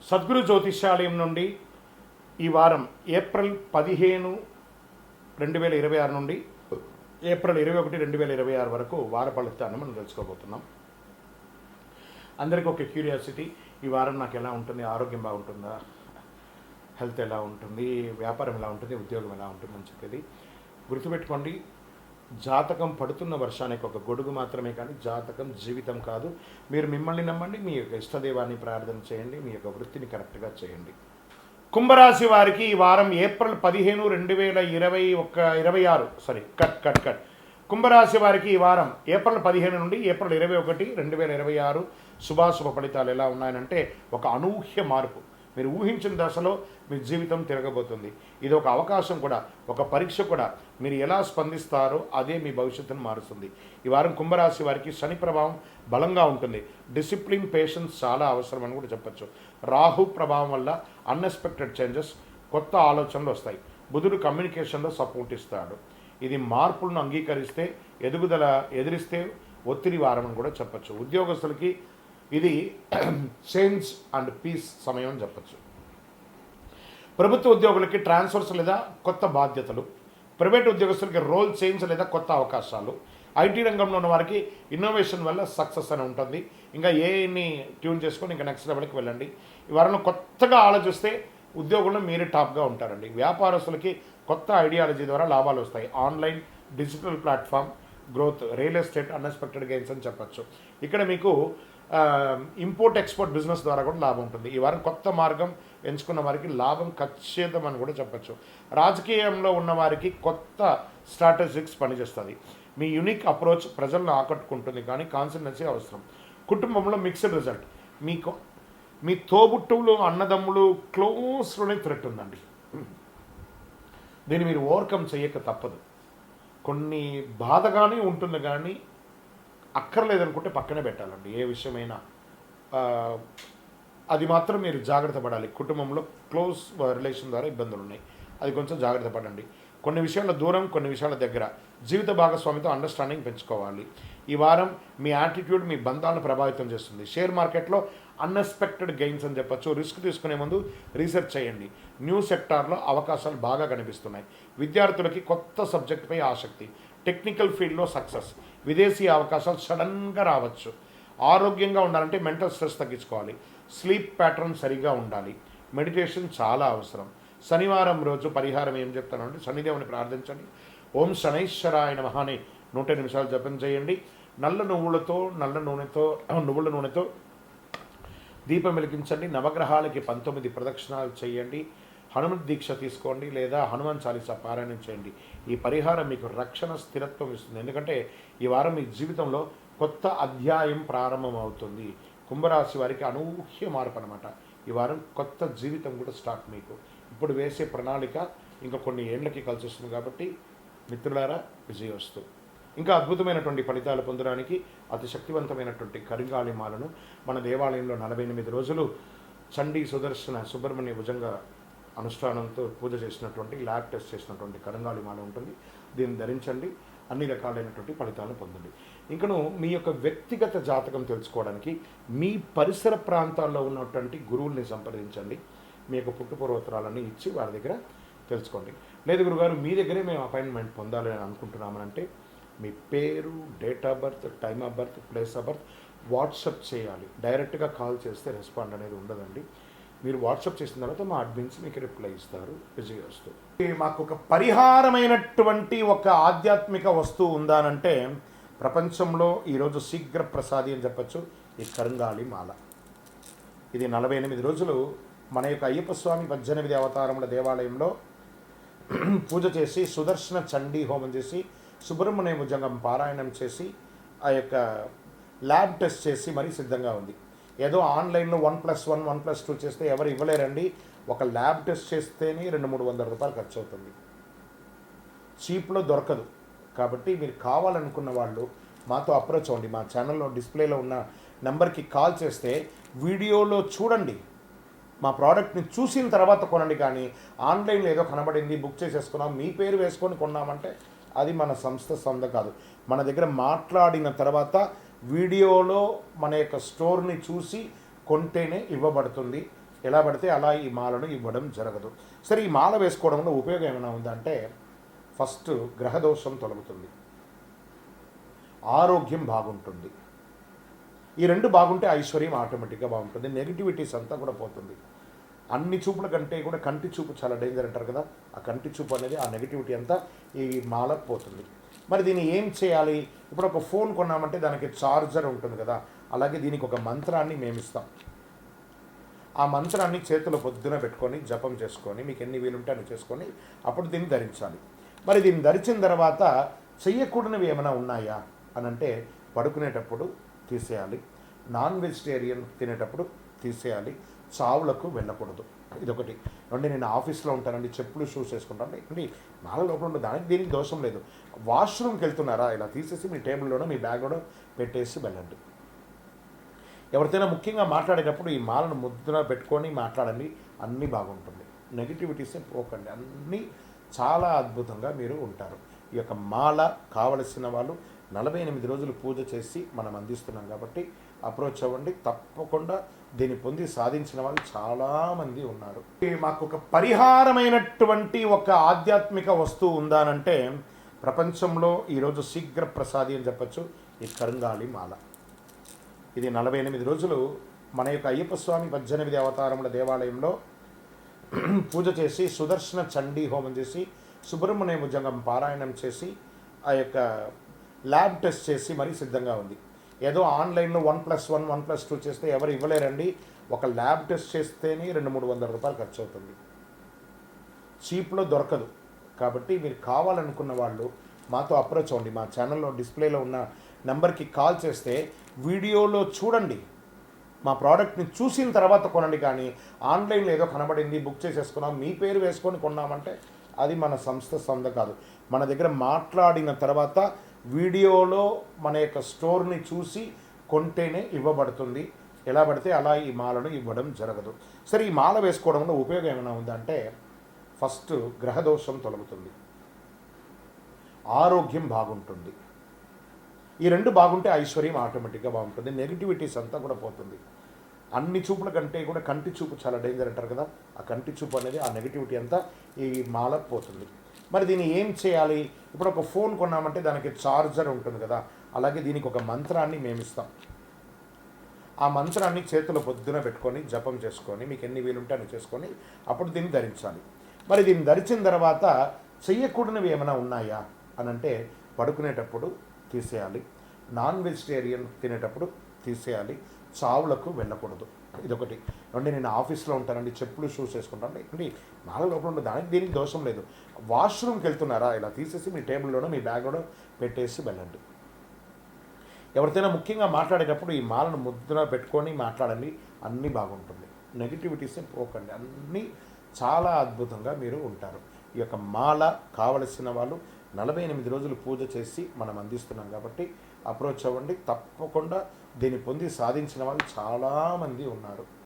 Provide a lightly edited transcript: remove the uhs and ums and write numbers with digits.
సద్గురు జ్యోతిష్యాలయం నుండి ఈ వారం ఏప్రిల్ 15, 2026 నుండి ఏప్రిల్ 21, 2026 వరకు వార ఫలితాన్ని మనం తెలుసుకోబోతున్నాం. అందరికీ ఒక క్యూరియాసిటీ, ఈ వారం నాకు ఎలా ఉంటుంది, ఆరోగ్యం బాగుంటుందా, హెల్త్ ఎలా ఉంటుంది, వ్యాపారం ఎలా ఉంటుంది, ఉద్యోగం ఎలా ఉంటుంది అని చెప్పేది గుర్తుపెట్టుకోండి. జాతకం పడుతున్న వర్షానికి ఒక గొడుగు మాత్రమే, కానీ జాతకం జీవితం కాదు. మీరు మిమ్మల్ని నమ్మండి, మీ యొక్క ఇష్టదైవాన్ని ప్రార్థన చేయండి, మీ యొక్క వృత్తిని కరెక్ట్గా చేయండి. కుంభరాశి వారికి ఈ వారం ఏప్రిల్ 15, 2026 కుంభరాశి వారికి ఈ వారం ఏప్రిల్ 15 నుండి ఏప్రిల్ 21, 2026 శుభాశుభ ఫలితాలు ఎలా ఉన్నాయనంటే, ఒక అనూహ్య మార్పు. మీరు ఊహించిన దశలో మీ జీవితం తిరగబోతుంది. ఇది ఒక అవకాశం కూడా, ఒక పరీక్ష కూడా. మీరు ఎలా స్పందిస్తారో అదే మీ భవిష్యత్తును మారుస్తుంది. ఈ వారం కుంభరాశి వారికి శని ప్రభావం బలంగా ఉంటుంది. డిసిప్లిన్, పేషెన్స్ చాలా అవసరం అని కూడా చెప్పచ్చు. రాహు ప్రభావం వల్ల అన్ఎక్స్పెక్టెడ్ చేంజెస్, కొత్త ఆలోచనలు వస్తాయి. బుధుడు కమ్యూనికేషన్లో సపోర్ట్ ఇస్తాడు. ఇది మార్పులను అంగీకరిస్తే, ఎదుగుదల ఎదిరిస్తే ఒత్తిడి వారం అని కూడా చెప్పచ్చు. ఉద్యోగస్తులకి ఇది చేంజ్ అండ్ పీస్ సమయం అని చెప్పచ్చు. ప్రభుత్వ ఉద్యోగులకి ట్రాన్స్ఫర్స్ లేదా కొత్త బాధ్యతలు, ప్రైవేట్ ఉద్యోగస్తులకి రోల్ చేంజ్ లేదా కొత్త అవకాశాలు, ఐటీ రంగంలో ఉన్న వారికి ఇన్నోవేషన్ వల్ల సక్సెస్ అని ఉంటుంది. ఇంకా ఏఐని ట్యూన్ చేసుకొని ఇంకా నెక్స్ట్ లెవెల్కి వెళ్ళండి. ఈ వారంలో కొత్తగా ఆలోచిస్తే ఉద్యోగుల్లో మీరే టాప్గా ఉంటారండి. వ్యాపారస్తులకి కొత్త ఐడియాలజీ ద్వారా లాభాలు వస్తాయి. Online, digital platform growth, real estate unexpected gains అని చెప్పచ్చు. ఇక్కడ మీకు ఇంపోర్ట్ ఎక్స్పోర్ట్ బిజినెస్ ద్వారా కూడా లాభం ఉంటుంది. ఈ వారం కొత్త మార్గం ఎంచుకున్న వారికి లాభం ఖచ్చితం అని కూడా చెప్పచ్చు. రాజకీయంలో ఉన్న వారికి కొత్త స్ట్రాటజిక్స్ పనిచేస్తుంది. మీ యూనిక్ అప్రోచ్ ప్రజలను ఆకట్టుకుంటుంది, కానీ కాన్సన్ట్రెన్సీ అవసరం. కుటుంబంలో మిక్స్డ్ రిజల్ట్. మీ తోబుట్టువులు, అన్నదమ్ములు క్లోజ్లోనే థ్రెట్ ఉందండి. దీన్ని మీరు ఓవర్కమ్ చేయక తప్పదు. కొన్ని బాధగానే ఉంటుంది, కానీ అక్కర్లేదనుకుంటే పక్కనే పెట్టాలండి. ఏ విషయమైనా అది మాత్రం మీరు జాగ్రత్త పడాలి. కుటుంబంలో క్లోజ్ రిలేషన్ ద్వారా ఇబ్బందులు ఉన్నాయి, అది కొంచెం జాగ్రత్త పడండి. కొన్ని విషయాల దూరం, కొన్ని విషయాల దగ్గర. జీవిత భాగస్వామితో అండర్స్టాండింగ్ పెంచుకోవాలి. ఈ వారం మీ యాటిట్యూడ్ మీ బంధాలను ప్రభావితం చేస్తుంది. షేర్ మార్కెట్లో అన్ఎక్స్పెక్టెడ్ గెయిన్స్ అని చెప్పచ్చు. రిస్క్ తీసుకునే ముందు రీసెర్చ్ చేయండి. న్యూ సెక్టార్లో అవకాశాలు బాగా కనిపిస్తున్నాయి. విద్యార్థులకి కొత్త సబ్జెక్టుపై ఆసక్తి. టెక్నికల్ ఫీల్డ్లో సక్సెస్. విదేశీ అవకాశాలు సడన్గా రావచ్చు. ఆరోగ్యంగా ఉండాలంటే మెంటల్ స్ట్రెస్ తగ్గించుకోవాలి. స్లీప్ ప్యాటర్న్ సరిగా ఉండాలి. మెడిటేషన్ చాలా అవసరం. శనివారం రోజు పరిహారం ఏం చెప్తానంటే, శనిదేవుని ప్రార్థించండి. ఓం శనైశ్వరాయ నమః అని 100 నిమిషాలు జపం చేయండి. నల్ల నువ్వుల నూనెతో దీపం వెలిగించండి. నవగ్రహాలకి 19 ప్రదక్షిణాలు చేయండి. హనుమత్ దీక్ష తీసుకోండి, లేదా హనుమాన్ చాలీసా పారాయణం చేయండి. ఈ పరిహారం మీకు రక్షణ, స్థిరత్వం ఇస్తుంది. ఎందుకంటే ఈ వారం మీ జీవితంలో కొత్త అధ్యాయం ప్రారంభం అవుతుంది. కుంభరాశి వారికి అనూహ్య మార్పు అనమాట. ఈ వారం కొత్త జీవితం కూడా స్టార్ట్. మీకు ఇప్పుడు వేసే ప్రణాళిక ఇంకా కొన్ని ఏళ్ళకి కలిసి వస్తుంది. కాబట్టి మిత్రులారా, విజయవస్తు. ఇంకా అద్భుతమైనటువంటి ఫలితాలు పొందడానికి అతి శక్తివంతమైనటువంటి కరింగాళి మాలను మన దేవాలయంలో 48 రోజులు చండీ సుదర్శన సుబ్రహ్మణ్య భుజంగ అనుష్ఠానంతో పూజ చేసినటువంటి, ల్యాబ్ టెస్ట్ చేసినటువంటి కరంగాళి మాల ఉంటుంది. దీన్ని ధరించండి, అన్ని రకాలైనటువంటి ఫలితాలను పొందండి. ఇంకను మీ యొక్క వ్యక్తిగత జాతకం తెలుసుకోవడానికి మీ పరిసర ప్రాంతాల్లో ఉన్నటువంటి గురువుల్ని సంప్రదించండి. మీ యొక్క పుట్టుపూర్వోత్తరాలన్నీ ఇచ్చి వారి దగ్గర తెలుసుకోండి. లేదు గురుగారు, మీ దగ్గరే మేము అపాయింట్మెంట్ పొందాలి అని అనుకుంటున్నామనంటే, మీ పేరు, date of birth, time of birth, place of birth WhatsApp చేయాలి. డైరెక్ట్గా కాల్ చేస్తే రెస్పాండ్ అనేది ఉండదండి. మీరు వాట్సాప్ చేసిన తర్వాత మా అడ్మిన్స్ మీకు రిప్లై ఇస్తారు. విజయవస్తు. మాకు ఒక పరిహారమైనటువంటి ఒక ఆధ్యాత్మిక వస్తువు ఉందానంటే ప్రపంచంలో ఈరోజు శీఘ్ర ప్రసాది అని చెప్పచ్చు. ఈ కరంగాళి మాల. ఇది 48 రోజులు మన యొక్క అయ్యప్ప స్వామి 18 అవతారముల దేవాలయంలో పూజ చేసి, సుదర్శన చండీ హోమం చేసి, సుబ్రహ్మణ్య భుజంగం పారాయణం చేసి, ఆ యొక్క ల్యాబ్ టెస్ట్ చేసి మరీ సిద్ధంగా ఉంది. ఏదో ఆన్లైన్లో 1+1, 1+2 చేస్తే ఎవరు ఇవ్వలేరండి. ఒక ల్యాబ్ టెస్ట్ చేస్తేనే 200-300 రూపాయలు ఖర్చు అవుతుంది. చీప్లో దొరకదు. కాబట్టి మీరు కావాలనుకున్న వాళ్ళు మాతో అప్రోచ్ అవ్వండి. మా ఛానల్లో డిస్ప్లేలో ఉన్న నెంబర్కి కాల్ చేస్తే వీడియోలో చూడండి, మా ప్రోడక్ట్ని చూసిన తర్వాత కొనండి. కానీ ఆన్లైన్లో ఏదో కనబడింది, బుక్ చేసేసుకున్నాం, మీ పేరు వేసుకొని కొన్నామంటే అది మన సంస్థ సొంత కాదు. మన దగ్గర మాట్లాడిన తర్వాత వీడియోలో మన యొక్క స్టోర్ని చూసి కొంటేనే ఇవ్వబడుతుంది. ఎలా పడితే అలా ఈ మాలను ఇవ్వడం జరగదు. సరే, ఈ మాల వేసుకోవడంలో ఉపయోగం ఏమైనా ఉందంటే, ఫస్ట్ గ్రహదోషం తొలగుతుంది, ఆరోగ్యం బాగుంటుంది. ఈ రెండు బాగుంటే ఐశ్వర్యం ఆటోమేటిక్గా బాగుంటుంది. నెగిటివిటీస్ అంతా కూడా పోతుంది. అన్ని చూపుల కంటే కూడా కంటి చూపు చాలా డేంజర్ అంటారు కదా, ఆ కంటి చూపు అనేది, ఆ నెగిటివిటీ అంతా ఈ మాలకు పోతుంది. మరి దీన్ని ఏం చేయాలి? ఇప్పుడు ఒక ఫోన్ కొన్నామంటే దానికి ఛార్జర్ ఉంటుంది కదా, అలాగే దీనికి ఒక మంత్రాన్ని మేము ఇస్తాం. ఆ మంత్రాన్ని చేతిలో పొద్దున పెట్టుకొని జపం చేసుకొని, మీకు ఎన్ని వీలుంటే అన్ని చేసుకొని అప్పుడు దీన్ని ధరించాలి. మరి దీన్ని ధరించిన తర్వాత చెయ్యకూడనివి ఏమైనా ఉన్నాయా అని అంటే, పడుకునేటప్పుడు తీసేయాలి, నాన్ వెజిటేరియన్ తినేటప్పుడు తీసేయాలి, చావులకు వెళ్ళకూడదు. ఇదొకటి. అంటే నేను ఆఫీస్లో ఉంటానండి, చెప్పులు షూస్ వేసుకుంటాను అండి, మాల లోపల ఉండే దానికి దీనికి దోషం లేదు. వాష్రూమ్కి వెళ్తున్నారా, ఇలా తీసేసి మీ టేబుల్లోనో మీ బ్యాగ్లోనో పెట్టేసి వెళ్ళండి. ఎవరితోనైనా ముఖ్యంగా మాట్లాడేటప్పుడు ఈ మాలను ముద్ర పెట్టుకొని మాట్లాడండి, అన్నీ బాగుంటుంది. నెగిటివిటీసే పోకండి, అన్నీ చాలా అద్భుతంగా మీరు ఉంటారు. ఈ యొక్క మాల కావలసిన వాళ్ళు 48 రోజులు పూజ చేసి మనం అందిస్తున్నాం కాబట్టి అప్రోచ్ అవ్వండి. తప్పకుండా దీన్ని పొంది సాధించిన వాళ్ళు చాలామంది ఉన్నారు. మాకు ఒక పరిహారమైనటువంటి ఒక ఆధ్యాత్మిక వస్తువు ఉందానంటే ప్రపంచంలో ఈరోజు శీఘ్ర ప్రసాది అని చెప్పచ్చు, ఈ కరుంగాళి మాల. ఇది 48 రోజులు మన యొక్క అయ్యప్ప స్వామి 18 అవతారముల దేవాలయంలో పూజ చేసి, సుదర్శన చండీ హోమం చేసి, సుబ్రహ్మణ్య భుజంగం పారాయణం చేసి, ఆ యొక్క ల్యాబ్ టెస్ట్ చేసి మరీ సిద్ధంగా ఉంది. ఏదో ఆన్లైన్లో 1+1 1+2 చేస్తే ఎవరు ఇవ్వలేరండి. ఒక ల్యాబ్ టెస్ట్ చేస్తేనే 200-300 రూపాయలు ఖర్చు అవుతుంది, చీప్లో దొరకదు. కాబట్టి మీరు కావాలనుకున్న వాళ్ళు మాతో అప్రోచ్ అవ్వండి. మా ఛానల్లో డిస్ప్లేలో ఉన్న నెంబర్కి కాల్ చేస్తే వీడియోలో చూడండి, మా ప్రోడక్ట్ని చూసిన తర్వాత కొనండి. కానీ ఆన్లైన్లో ఏదో కనబడింది, బుక్ చేసేసుకున్నాం, మీ పేరు వేసుకొని కొన్నామంటే అది మన సంస్థ సొంత కాదు. మన దగ్గర మాట్లాడిన తర్వాత వీడియోలో మన యొక్క స్టోర్ని చూసి కొంటేనే ఇవ్వబడుతుంది. ఎలా పడితే అలా ఈ మాలను ఇవ్వడం జరగదు. సరే, ఈ మాల వేసుకోవడంలో ఉపయోగం ఏమైనా ఉందంటే, ఫస్ట్ గ్రహదోషం తొలగుతుంది, ఆరోగ్యం బాగుంటుంది. ఈ రెండు బాగుంటే ఐశ్వర్యం ఆటోమేటిక్గా బాగుంటుంది. నెగిటివిటీస్ అంతా కూడా పోతుంది. అన్ని చూపుల కంటే కూడా కంటి చూపు చాలా డేంజర్ అంటారు కదా, ఆ కంటి చూపు అనేది, ఆ నెగిటివిటీ అంతా ఈ మాలకు పోతుంది. మరి దీన్ని ఏం చేయాలి? ఇప్పుడు ఒక ఫోన్ కొన్నామంటే దానికి ఛార్జర్ ఉంటుంది కదా, అలాగే దీనికి ఒక మంత్రాన్ని మేము ఇస్తాం. ఆ మంత్రాన్ని చేతిలో పొద్దున పెట్టుకొని జపం చేసుకొని, మీకు ఎన్ని వీలుంటే అన్ని చేసుకొని అప్పుడు దీన్ని ధరించాలి. మరి దీన్ని ధరించిన తర్వాత చెయ్యకూడనివి ఏమైనా ఉన్నాయా అని అంటే, పడుకునేటప్పుడు తీసేయాలి, నాన్ వెజిటేరియన్ తినేటప్పుడు తీసేయాలి, చావులకు వెళ్ళకూడదు. ఇదొకటి. అంటే నేను ఆఫీస్లో ఉంటానండి, చెప్పులు షూస్ వేసుకుంటాను అండి, మాల లోపల ఉండే దానికి దీనికి దోషం లేదు. వాష్రూమ్కి వెళ్తున్నారా, ఇలా తీసేసి మీ టేబుల్లోనో మీ బ్యాగ్లోనో పెట్టేసి వెళ్ళండి. ఎవరితోనైనా ముఖ్యంగా మాట్లాడేటప్పుడు ఈ మాలను ముద్ర పెట్టుకొని మాట్లాడండి, అన్నీ బాగుంటుంది. నెగిటివిటీసే పోకండి, అన్నీ చాలా అద్భుతంగా మీరు ఉంటారు. ఈ యొక్క మాల కావలసిన వాళ్ళు 48 రోజులు పూజ చేసి మనం అందిస్తున్నాం కాబట్టి అప్రోచ్ అవ్వండి. తప్పకుండా దీన్ని పొంది సాధించిన వాళ్ళు చాలామంది ఉన్నారు.